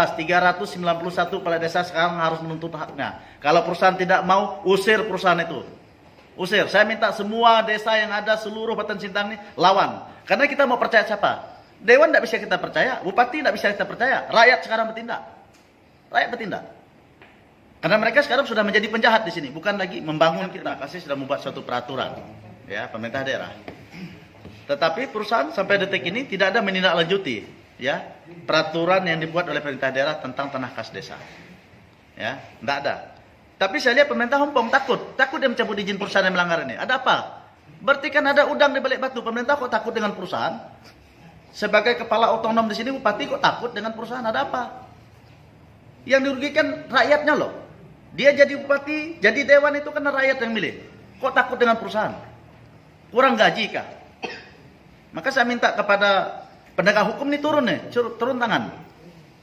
391 kepala desa sekarang harus menuntut haknya. Kalau perusahaan tidak mau, usir perusahaan itu. Usir. Saya minta semua desa yang ada seluruh Batan Sintang ini lawan. Karena kita mau percaya siapa? Dewan tidak bisa kita percaya, bupati tidak bisa kita percaya. Rakyat sekarang bertindak. Rakyat bertindak. Karena mereka sekarang sudah menjadi penjahat di sini, bukan lagi membangun kita. Kasih sudah membuat suatu peraturan, ya pemerintah daerah. Tetapi perusahaan sampai detik ini tidak ada menindaklanjuti, ya peraturan yang dibuat oleh pemerintah daerah tentang tanah kas desa, ya tidak ada. Tapi saya lihat pemerintah Hongkong takut dia mencabut izin perusahaan yang melanggar ini. Ada apa? Berarti kan ada udang di balik batu. Pemerintah kok takut dengan perusahaan? Sebagai kepala otonom di sini, bupati kok takut dengan perusahaan? Ada apa? Yang dirugikan rakyatnya loh. Dia jadi bupati, jadi dewan itu karena rakyat yang milih. Kok takut dengan perusahaan? Kurang gaji kah? Maka saya minta kepada penegak hukum ini turun tangan.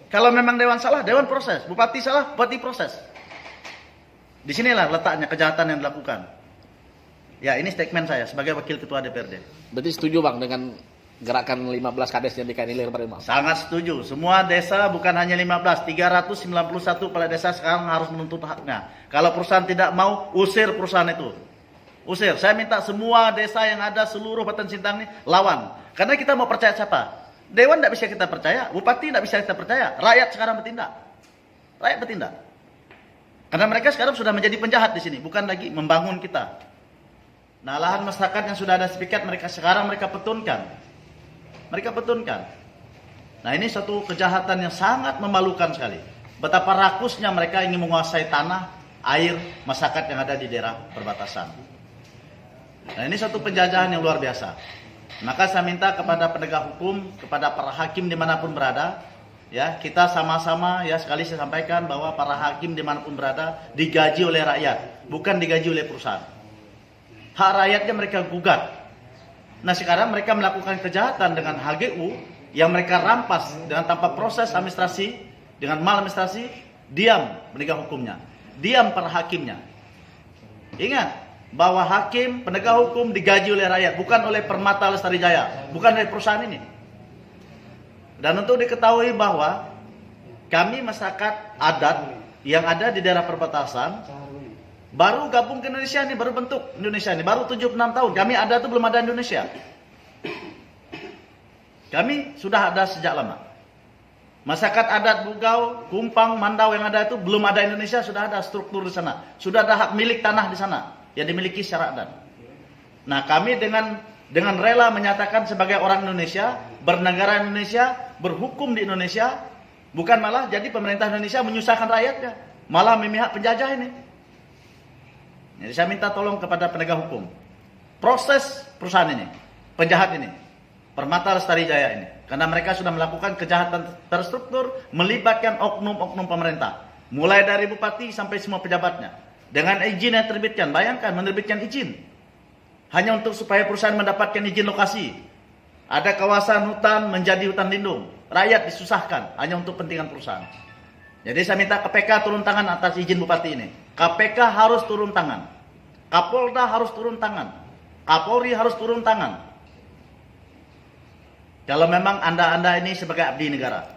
Kalau memang dewan salah, dewan proses. Bupati salah, bupati proses. Disinilah letaknya kejahatan yang dilakukan. Ya, ini statement saya sebagai wakil ketua DPRD. Berarti setuju Bang dengan gerakan 15 kades yang dikailir kemarin Bang? Sangat setuju. Semua desa bukan hanya 15, 391 kepala desa sekarang harus menuntut haknya. Kalau perusahaan tidak mau, usir perusahaan itu. Usir. Saya minta semua desa yang ada seluruh Batan Sintang ini lawan. Karena kita mau percaya siapa? Dewan tidak bisa kita percaya, bupati tidak bisa kita percaya. Rakyat sekarang bertindak. Rakyat bertindak. Karena mereka sekarang sudah menjadi penjahat di sini, bukan lagi membangun kita. Nah, lahan masyarakat yang sudah ada sepikat mereka sekarang mereka petunkan. Mereka petunkan. Nah, ini satu kejahatan yang sangat memalukan sekali. Betapa rakusnya mereka ingin menguasai tanah, air, masyarakat yang ada di daerah perbatasan. Nah, ini satu penjajahan yang luar biasa. Maka saya minta kepada penegak hukum, kepada para hakim dimanapun berada, ya kita sama-sama ya sekali saya sampaikan bahwa para hakim dimanapun berada digaji oleh rakyat, bukan digaji oleh perusahaan. Hak rakyatnya mereka gugat. Nah sekarang mereka melakukan kejahatan dengan HGU yang mereka rampas dengan tanpa proses administrasi, dengan maladministrasi, diam penegak hukumnya, diam para hakimnya. Ingat bahwa hakim, penegak hukum digaji oleh rakyat, bukan oleh Permata Lestari Jaya, bukan oleh perusahaan ini. Dan untuk diketahui bahwa kami masyarakat adat yang ada di daerah perbatasan baru gabung ke Indonesia ini, baru bentuk Indonesia ini, baru 76 tahun. Kami ada itu belum ada Indonesia. Kami sudah ada sejak lama. Masyarakat adat Bugau, Kumpang, Mandau yang ada itu belum ada Indonesia, sudah ada struktur di sana. Sudah ada hak milik tanah di sana yang dimiliki secara adat. Nah, kami dengan rela menyatakan sebagai orang Indonesia, bernegara Indonesia, berhukum di Indonesia, bukan malah jadi pemerintah Indonesia menyusahkan rakyatnya, malah memihak penjajah ini. Jadi saya minta tolong kepada penegak hukum, proses perusahaan ini, penjahat ini, Permata Lestari Jaya ini, karena mereka sudah melakukan kejahatan terstruktur melibatkan oknum-oknum pemerintah, mulai dari bupati sampai semua pejabatnya, dengan izin yang terbitkan. Bayangkan menerbitkan izin hanya untuk supaya perusahaan mendapatkan izin lokasi. Ada kawasan hutan menjadi hutan lindung, rakyat disusahkan hanya untuk kepentingan perusahaan. Jadi saya minta KPK turun tangan atas izin bupati ini. KPK harus turun tangan, Kapolda harus turun tangan, Kapolri harus turun tangan. Kalau memang anda ini sebagai abdi negara.